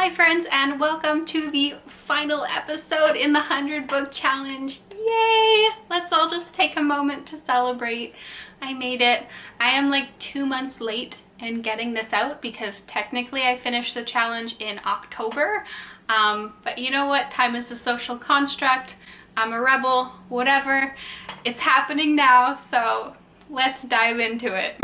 Hi friends, and welcome to the final episode in the 100 book challenge. Yay! Let's all just take a moment to celebrate. I made it. I am like 2 months late in getting this out because technically I finished the challenge in October. But you know what? Time is a social construct. I'm a rebel, whatever. It's happening now, so let's dive into it.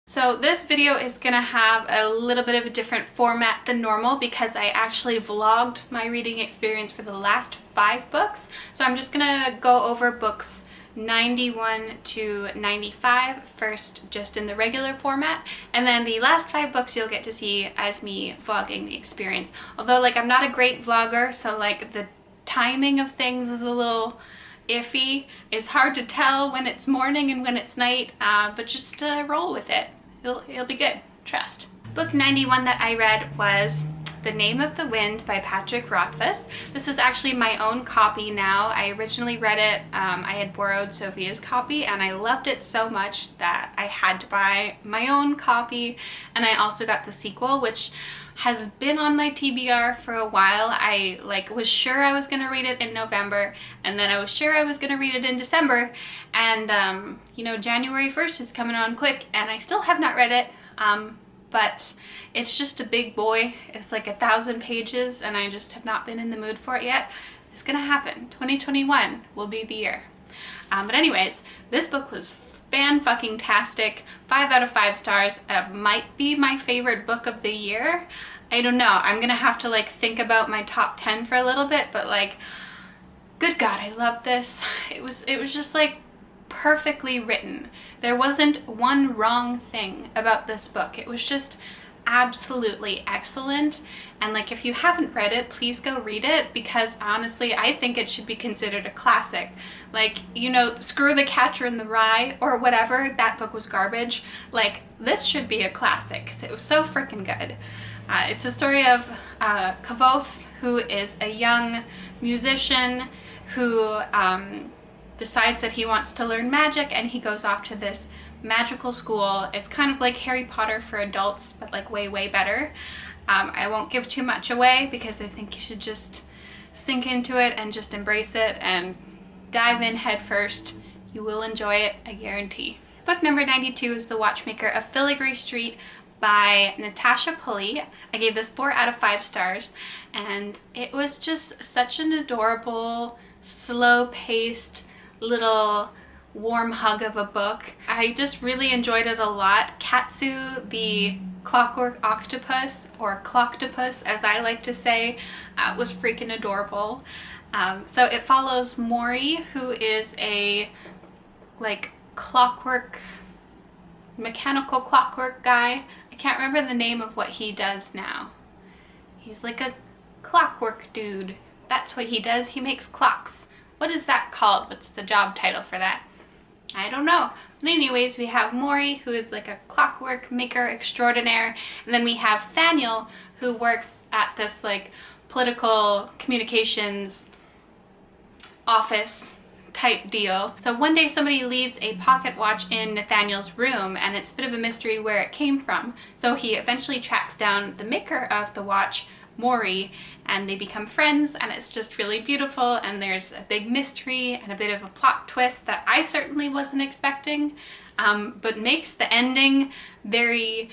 So this video is gonna have a little bit of a different format than normal because I actually vlogged my reading experience for the last 5 books. So I'm just gonna go over books 91 to 95 first, just in the regular format, and then the last 5 books you'll get to see as me vlogging the experience. Although like I'm not a great vlogger, so like the timing of things is a little iffy. It's hard to tell when it's morning and when it's night, but just roll with it. It'll be good, trust. Book 91 that I read was The Name of the Wind by Patrick Rothfuss. This is actually my own copy now. I originally read it, I had borrowed Sophia's copy and I loved it so much that I had to buy my own copy, and I also got the sequel, which has been on my TBR for a while. I was sure I was gonna read it in November, and then I was sure I was gonna read it in December, and you know, January 1st is coming on quick and I still have not read it. But it's just a big boy. It's like 1,000 pages and I just have not been in the mood for it yet. It's gonna happen. 2021 will be the year. But anyways, this book was fan-fucking-tastic. 5 out of 5 stars. It might be my favorite book of the year. I don't know. I'm gonna have to like think about my top 10 for a little bit, but like, good God, I love this. It was just like perfectly written. There wasn't one wrong thing about this book. It was just absolutely excellent, and like if you haven't read it, please go read it, because honestly I think it should be considered a classic. Like, you know, screw The Catcher in the Rye or whatever, that book was garbage. Like, this should be a classic because it was so freaking good. It's a story of Kavoth, who is a young musician who decides that he wants to learn magic, and he goes off to this magical school. It's kind of like Harry Potter for adults, but like way better. I won't give too much away because I think you should just sink into it and just embrace it and dive in head first. You will enjoy it, I guarantee. Book number 92 is The Watchmaker of Filigree Street by Natasha Pulley. I gave this 4 out of 5 stars, and it was just such an adorable, slow-paced little warm hug of a book. I just really enjoyed it a lot. Katsu, the clockwork octopus, or cloctopus as I like to say, was freaking adorable. So it follows Mori, who is a like clockwork, mechanical clockwork guy. I can't remember the name of what he does now. He's like a clockwork dude. That's what he does. He makes clocks. What is that called? What's the job title for that? I don't know. But anyways, we have Mori, who is like a clockwork maker extraordinaire, and then we have Thaniel, who works at this like political communications office type deal. So one day somebody leaves a pocket watch in Nathaniel's room, and it's a bit of a mystery where it came from. So he eventually tracks down the maker of the watch, Mori, and they become friends, and it's just really beautiful, and there's a big mystery and a bit of a plot twist that I certainly wasn't expecting, but makes the ending very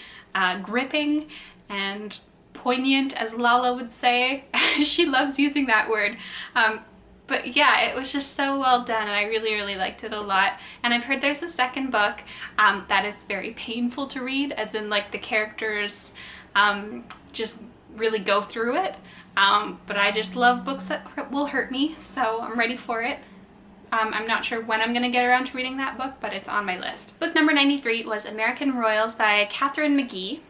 gripping and poignant, as Lala would say. She loves using that word. But yeah, it was just so well done, and I really liked it a lot. And I've heard there's a second book that is very painful to read, as in like the characters just really go through it, but I just love books that will hurt me, so I'm ready for it. I'm not sure when I'm gonna get around to reading that book, but it's on my list. Book number 93 was American Royals by Katharine McGee,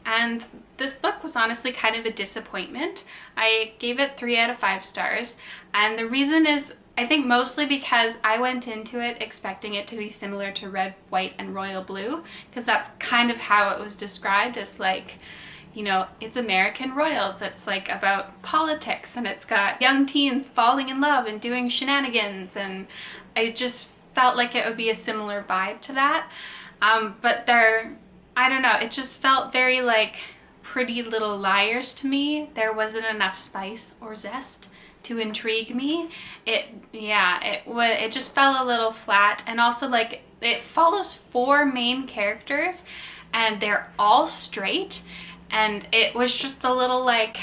and this book was honestly kind of a disappointment. I gave it 3 out of 5 stars, and the reason is I think mostly because I went into it expecting it to be similar to Red, White, and Royal Blue, because that's kind of how it was described, as like, you know, it's American Royals. It's like about politics, and it's got young teens falling in love and doing shenanigans, and I just felt like it would be a similar vibe to that. But I don't know, it just felt very like Pretty Little Liars to me, there wasn't enough spice or zest to intrigue me. It just fell a little flat, and also like it follows 4 main characters and they're all straight, and it was just a little like,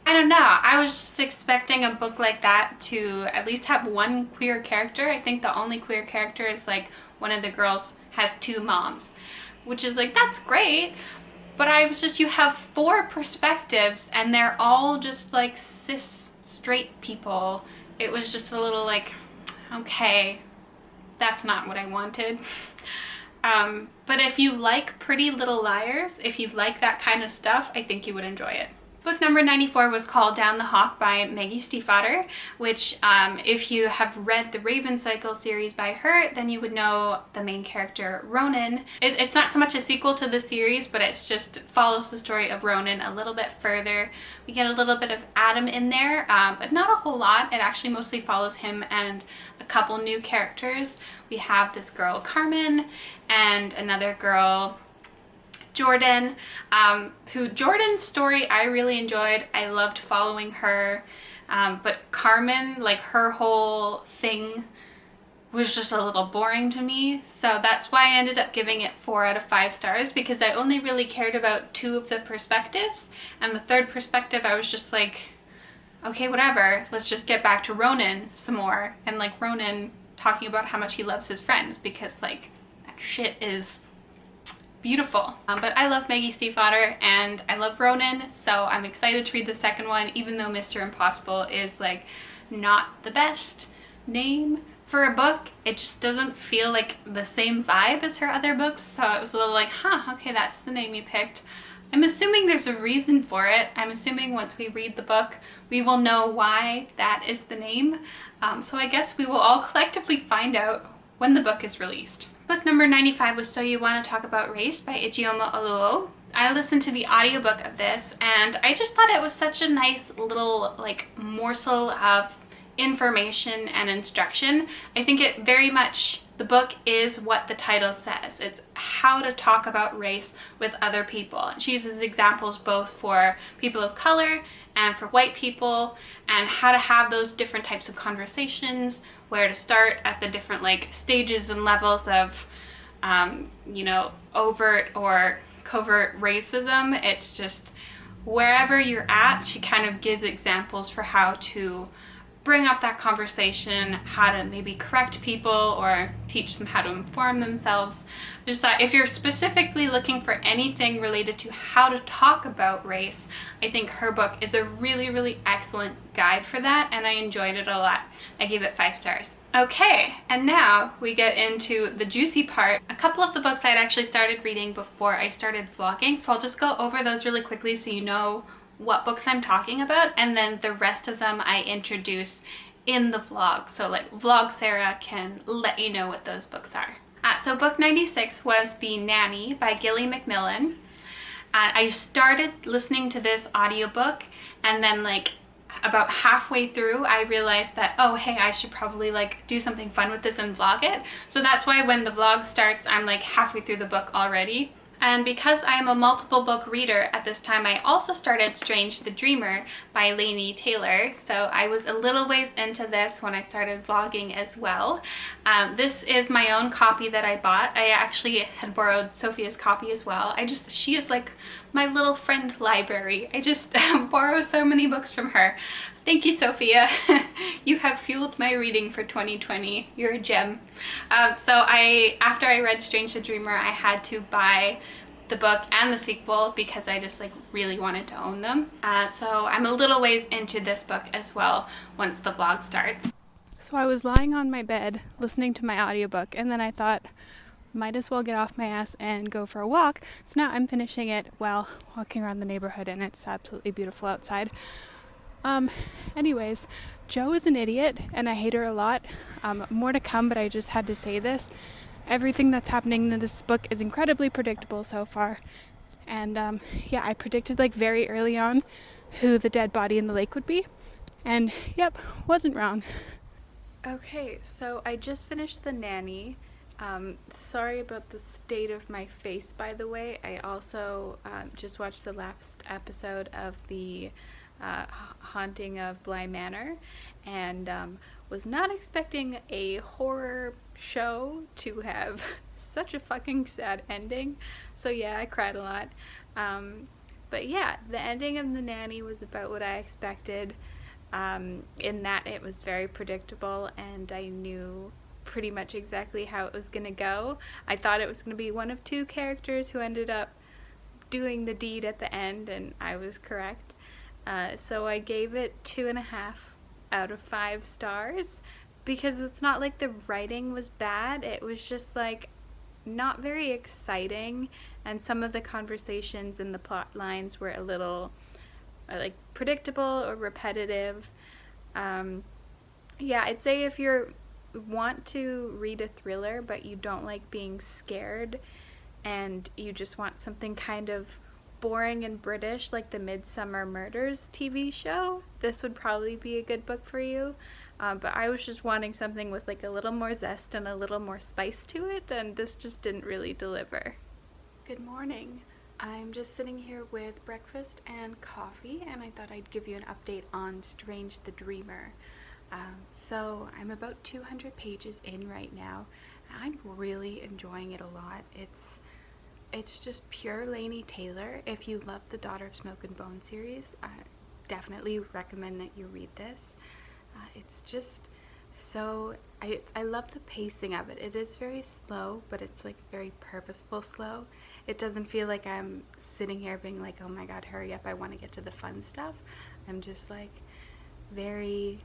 I don't know, I was just expecting a book like that to at least have 1 queer character. I think the only queer character is like one of the girls has 2 moms, which is like, that's great, but I was just, you have 4 perspectives and they're all just like cis straight people. It was just a little like, okay, that's not what I wanted. But if you like Pretty Little Liars, if you like that kind of stuff, I think you would enjoy it. Book number 94 was called Down the Hawk by Maggie Stiefvater, which if you have read the Raven Cycle series by her, then you would know the main character, Ronan. It's not so much a sequel to the series, but it's just follows the story of Ronan a little bit further. We get a little bit of Adam in there, but not a whole lot. It actually mostly follows him and a couple new characters. We have this girl, Carmen, and another girl, Jordan, who Jordan's story I really enjoyed. I loved following her, but Carmen, like her whole thing was just a little boring to me, so that's why I ended up giving it 4 out of 5 stars, because I only really cared about 2 of the perspectives, and the 3rd perspective I was just like, okay, whatever, let's just get back to Ronan some more, and like Ronan talking about how much he loves his friends, because like that shit is beautiful. But I love Maggie Stiefvater and I love Ronan, so I'm excited to read the second one, even though Mr. Impossible is like not the best name for a book. It just doesn't feel like the same vibe as her other books, so it was a little like, huh, okay, that's the name you picked. I'm assuming there's a reason for it. I'm assuming once we read the book, we will know why that is the name. So I guess we will all collectively find out when the book is released. Book number 95 was So You Want to Talk About Race by Ijeoma Oluo. I listened to the audiobook of this and I just thought it was such a nice little like morsel of information and instruction. I think it very much, the book is what the title says. It's how to talk about race with other people. And she uses examples both for people of color and for white people, and how to have those different types of conversations, where to start at the different like stages and levels of you know, overt or covert racism. It's just wherever you're at, she kind of gives examples for how to bring up that conversation, how to maybe correct people or teach them how to inform themselves. Just that if you're specifically looking for anything related to how to talk about race, I think her book is a really, really excellent guide for that, and I enjoyed it a lot. I gave it 5 stars. Okay, and now we get into the juicy part. A couple of the books I had actually started reading before I started vlogging, so I'll just go over those really quickly so you know what books I'm talking about, and then the rest of them I introduce in the vlog. So like Vlog Sarah can let you know what those books are. So book 96 was The Nanny by Gilly Macmillan. I started listening to this audiobook, and then like about halfway through I realized that, oh hey, I should probably like do something fun with this and vlog it. So that's why when the vlog starts I'm like halfway through the book already. And because I am a multiple book reader at this time, I also started Strange the Dreamer by Laini Taylor. So I was a little ways into this when I started vlogging as well. This is my own copy that I bought. I actually had borrowed Sophia's copy as well. She is like my little friend library. I just borrow so many books from her. Thank you, Sophia. You have fueled my reading for 2020. You're a gem. So after I read Strange the Dreamer, I had to buy the book and the sequel because I just like really wanted to own them. So I'm a little ways into this book as well once the vlog starts. So I was lying on my bed listening to my audiobook, and then I thought, might as well get off my ass and go for a walk. So now I'm finishing it while walking around the neighborhood, and it's absolutely beautiful outside. Anyways, Jo is an idiot and I hate her a lot. More to come, but I just had to say this. Everything that's happening in this book is incredibly predictable so far. And yeah, I predicted like very early on who the dead body in the lake would be. And yep, wasn't wrong. Okay, so I just finished The Nanny, Sorry about the state of my face, by the way. I also just watched the last episode of the Haunting of Bly Manor, and was not expecting a horror show to have such a fucking sad ending. So yeah, I cried a lot. But yeah, the ending of The Nanny was about what I expected, in that it was very predictable and I knew pretty much exactly how it was going to go. I thought it was going to be one of two characters who ended up doing the deed at the end, and I was correct. So I gave it 2.5 out of 5 stars, because it's not like the writing was bad, it was just like not very exciting, and some of the conversations and the plot lines were a little like predictable or repetitive. Yeah, I'd say if you want to read a thriller but you don't like being scared and you just want something kind of boring and British like the Midsummer Murders TV show, this would probably be a good book for you. But I was just wanting something with like a little more zest and a little more spice to it, and this just didn't really deliver. Good morning. I'm just sitting here with breakfast and coffee, and I thought I'd give you an update on Strange the Dreamer. So I'm about 200 pages in right now, and I'm really enjoying it a lot. It's just pure Laini Taylor. If you love the Daughter of Smoke and Bone series, I definitely recommend that you read this. It's just so, I love the pacing of it. It is very slow, but it's like very purposeful slow. It doesn't feel like I'm sitting here being like, oh my god, hurry up, I want to get to the fun stuff. I'm just like very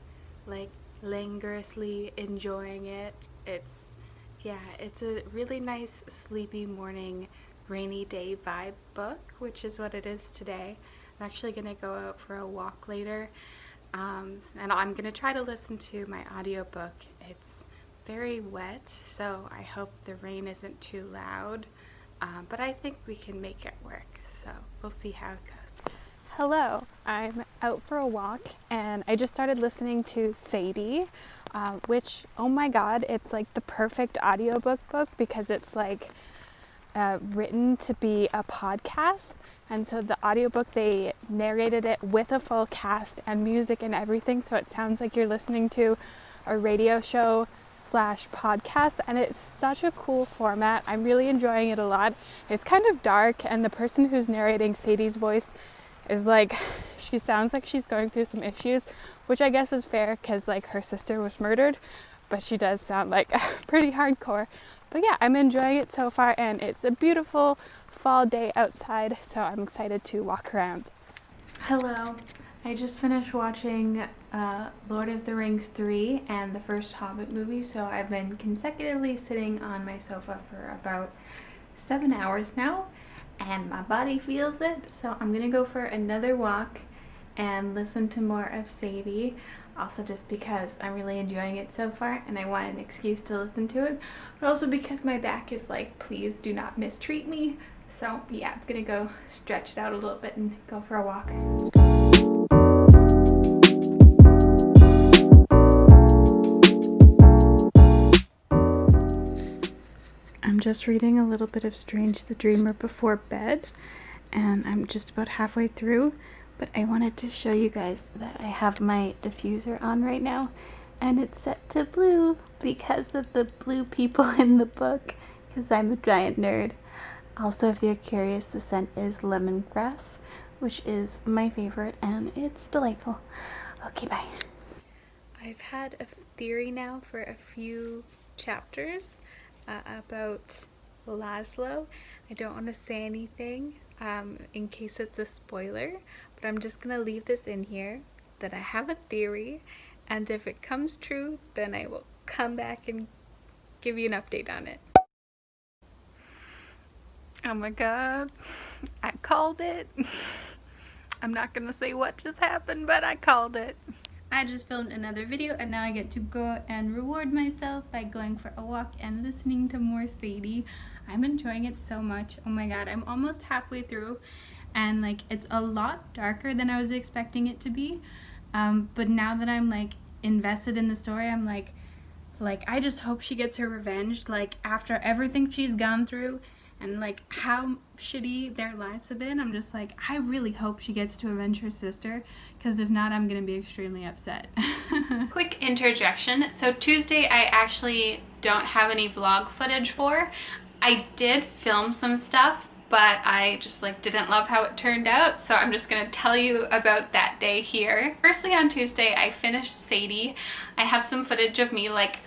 like languorously enjoying it. It's a really nice sleepy morning rainy day vibe book, which is what it is today. I'm actually gonna go out for a walk later, and I'm gonna try to listen to my audiobook. It's very wet, so I hope the rain isn't too loud, but I think we can make it work, so we'll see how it goes. Hello, I'm out for a walk and I just started listening to Sadie, which, oh my god, it's like the perfect audiobook book because it's like written to be a podcast. And so the audiobook, they narrated it with a full cast and music and everything, so it sounds like you're listening to a radio show / podcast, and it's such a cool format. I'm really enjoying it a lot. It's kind of dark, and the person who's narrating Sadie's voice is like, she sounds like she's going through some issues, which I guess is fair because like her sister was murdered, but she does sound like pretty hardcore. But yeah, I'm enjoying it so far, and it's a beautiful fall day outside, so I'm excited to walk around. Hello, I just finished watching Lord of the Rings 3 and the first Hobbit movie, so I've been consecutively sitting on my sofa for about 7 hours now, and my body feels it, so I'm gonna go for another walk and listen to more of Sadie. Also just because I'm really enjoying it so far and I want an excuse to listen to it, but also because my back is like, please do not mistreat me. So yeah, I'm gonna go stretch it out a little bit and go for a walk. I'm just reading a little bit of Strange the Dreamer before bed, and I'm just about halfway through. But I wanted to show you guys that I have my diffuser on right now, and it's set to blue because of the blue people in the book, because I'm a giant nerd. Also, if you're curious, the scent is lemongrass, which is my favorite, and it's delightful. Okay, bye. I've had a theory now for a few chapters about Laszlo. I don't want to say anything in case it's a spoiler, but I'm just gonna leave this in here that I have a theory, and if it comes true, then I will come back and give you an update on it. Oh my god, I called it. I'm not gonna say what just happened, but I called it. I just filmed another video, and now I get to go and reward myself by going for a walk and listening to more Sadie. I'm enjoying it so much. Oh my god, I'm almost halfway through, and like it's a lot darker than I was expecting it to be. But now that I'm like invested in the story, I'm like Like, I just hope she gets her revenge, like, after everything she's gone through and, like, how shitty their lives have been. I'm just like, I really hope she gets to avenge her sister, because if not, I'm gonna be extremely upset. Quick interjection. So Tuesday, I actually don't have any vlog footage for. I did film some stuff, but I just like didn't love how it turned out, so I'm just gonna tell you about that day here. Firstly, on Tuesday, I finished Sadie. I have some footage of me like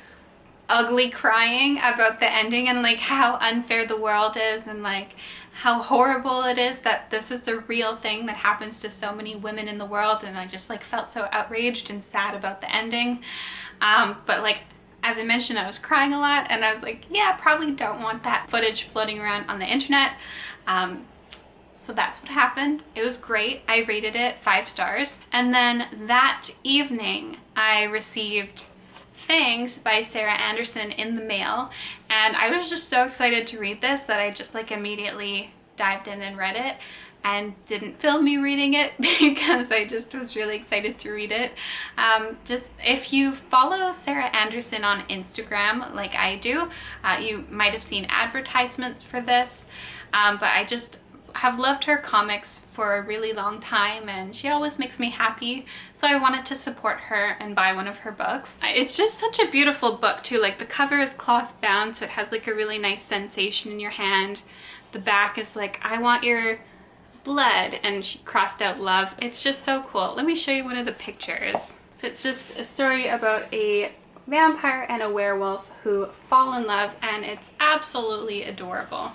ugly crying about the ending and like how unfair the world is and like how horrible it is that this is a real thing that happens to so many women in the world, and I just like felt so outraged and sad about the ending. But like, as I mentioned, I was crying a lot, and I was like, yeah, probably don't want that footage floating around on the internet. So that's what happened. It was great. I rated it 5 stars. And then that evening, I received Fangs by Sarah Anderson in the mail, and I was just so excited to read this that I just like immediately dived in and read it, and didn't film me reading it because I just was really excited to read it. Just if you follow Sarah Anderson on Instagram like I do, you might have seen advertisements for this, but I just have loved her comics for a really long time, and she always makes me happy, so I wanted to support her and buy one of her books. It's just such a beautiful book too. Like, the cover is cloth bound, so it has like a really nice sensation in your hand. The back is like, I want your blood, and she crossed out love. It's just so cool. Let me show you one of the pictures. So it's just a story about a vampire and a werewolf who fall in love, and it's absolutely adorable.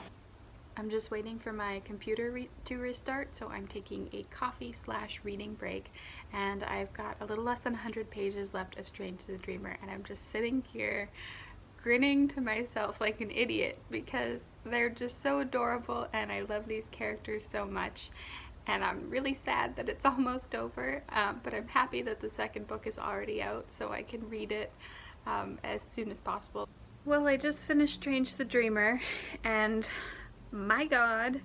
I'm just waiting for my computer to restart, so I'm taking a coffee/reading break, and I've got a little less than 100 pages left of Strange the Dreamer, and I'm just sitting here grinning to myself like an idiot because they're just so adorable, and I love these characters so much, and I'm really sad that it's almost over, but I'm happy that the second book is already out so I can read it as soon as possible. Well, I just finished Strange the Dreamer, and my god,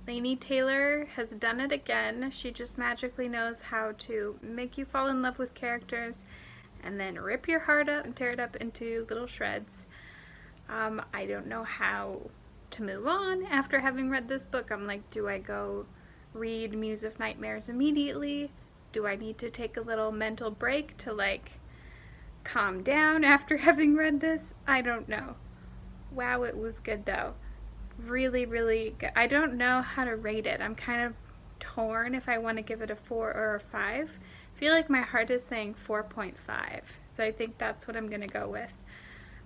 Laini Taylor has done it again. She just magically knows how to make you fall in love with characters and then rip your heart out and tear it up into little shreds. I don't know how to move on after having read this book. I'm like, do I go read Muse of Nightmares immediately? Do I need to take a little mental break to like calm down after having read this? I don't know. Wow, it was good though. Really, really good. I don't know how to rate it. I'm kind of torn if I want to give it a 4 or a 5. I feel like my heart is saying 4.5, so I think that's what I'm gonna go with.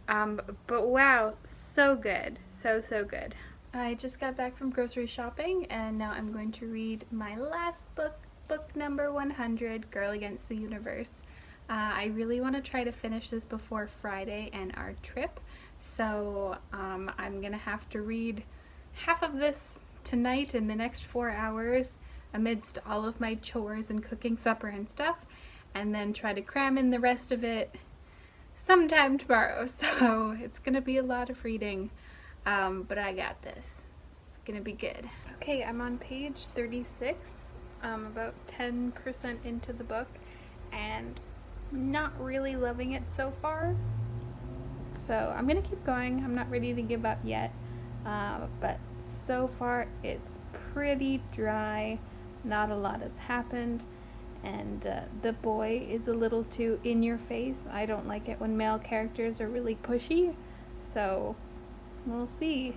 But wow, so good. So good. I just got back from grocery shopping, and now I'm going to read my last book, book number 100, Girl Against the Universe. I really want to try to finish this before Friday and our trip, so I'm gonna have to read half of this tonight in the next 4 hours amidst all of my chores and cooking supper and stuff, and then try to cram in the rest of it sometime tomorrow. So it's gonna be a lot of reading, but I got this. It's gonna be good. Okay, I'm on page 36, about 10% into the book, and not really loving it so far. So I'm gonna keep going. I'm not ready to give up yet, but so far it's pretty dry. Not a lot has happened, and the boy is a little too in your face. I don't like it when male characters are really pushy, so we'll see.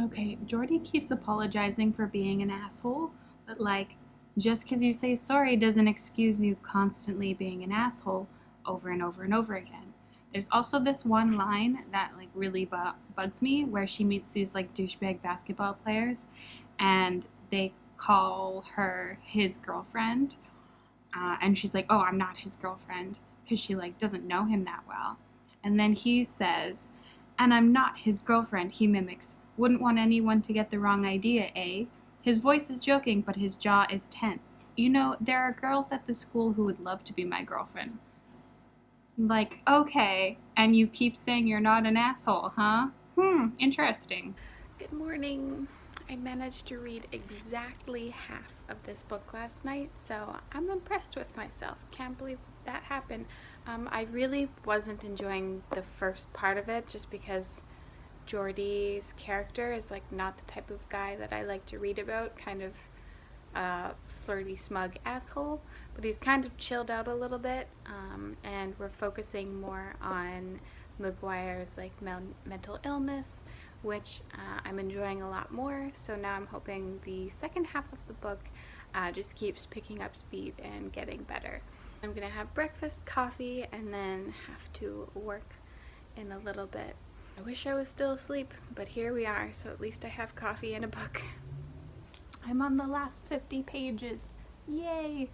Okay, Jordy keeps apologizing for being an asshole, but like, just because you say sorry doesn't excuse you constantly being an asshole over and over and over again. There's also this one line that like really bugs me, where she meets these like douchebag basketball players, and they call her his girlfriend, and she's like, oh, I'm not his girlfriend, because she like doesn't know him that well. And then he says, and I'm not his girlfriend, he mimics, wouldn't want anyone to get the wrong idea, eh? His voice is joking, but his jaw is tense. You know, there are girls at the school who would love to be my girlfriend. Like, okay, and you keep saying you're not an asshole, huh? Interesting. Good morning. I managed to read exactly half of this book last night, so I'm impressed with myself. Can't believe that happened. I really wasn't enjoying the first part of it just because Jordy's character is like not the type of guy that I like to read about, kind of flirty, smug asshole, but he's kind of chilled out a little bit, and we're focusing more on McGuire's like mental illness, which I'm enjoying a lot more. So now I'm hoping the second half of the book just keeps picking up speed and getting better. I'm gonna have breakfast, coffee, and then have to work in a little bit. I wish I was still asleep, but here we are, so at least I have coffee and a book. I'm on the last 50 pages. Yay!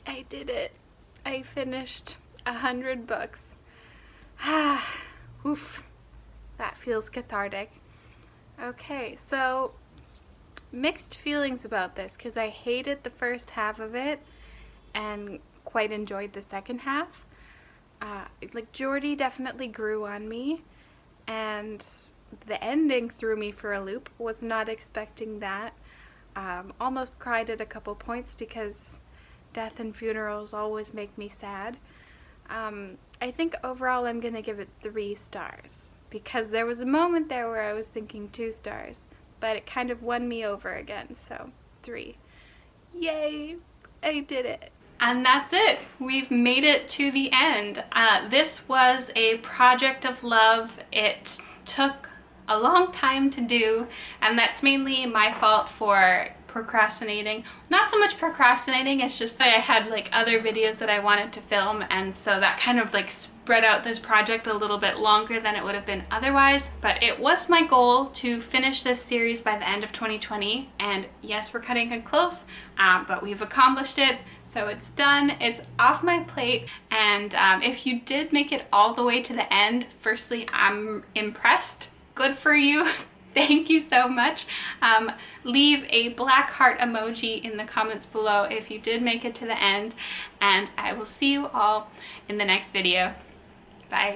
I did it. I finished 100 books. Oof. That feels cathartic. Okay, so mixed feelings about this because I hated the first half of it and quite enjoyed the second half. Like Jordy definitely grew on me, and the ending threw me for a loop. Was not expecting that. Almost cried at a couple points because death and funerals always make me sad. I think overall I'm gonna give it 3 stars because there was a moment there where I was thinking 2 stars, but it kind of won me over again, so 3. Yay! I did it. And that's it. We've made it to the end. This was a project of love. It took a long time to do, and that's mainly my fault for procrastinating. Not so much procrastinating, it's just that I had like other videos that I wanted to film, and so that kind of like spread out this project a little bit longer than it would have been otherwise. But it was my goal to finish this series by the end of 2020, and yes, we're cutting it close, but we've accomplished it. So it's done, it's off my plate, and if you did make it all the way to the end, firstly, I'm impressed. Good for you. Thank you so much. Leave a black heart emoji in the comments below if you did make it to the end, and I will see you all in the next video. Bye.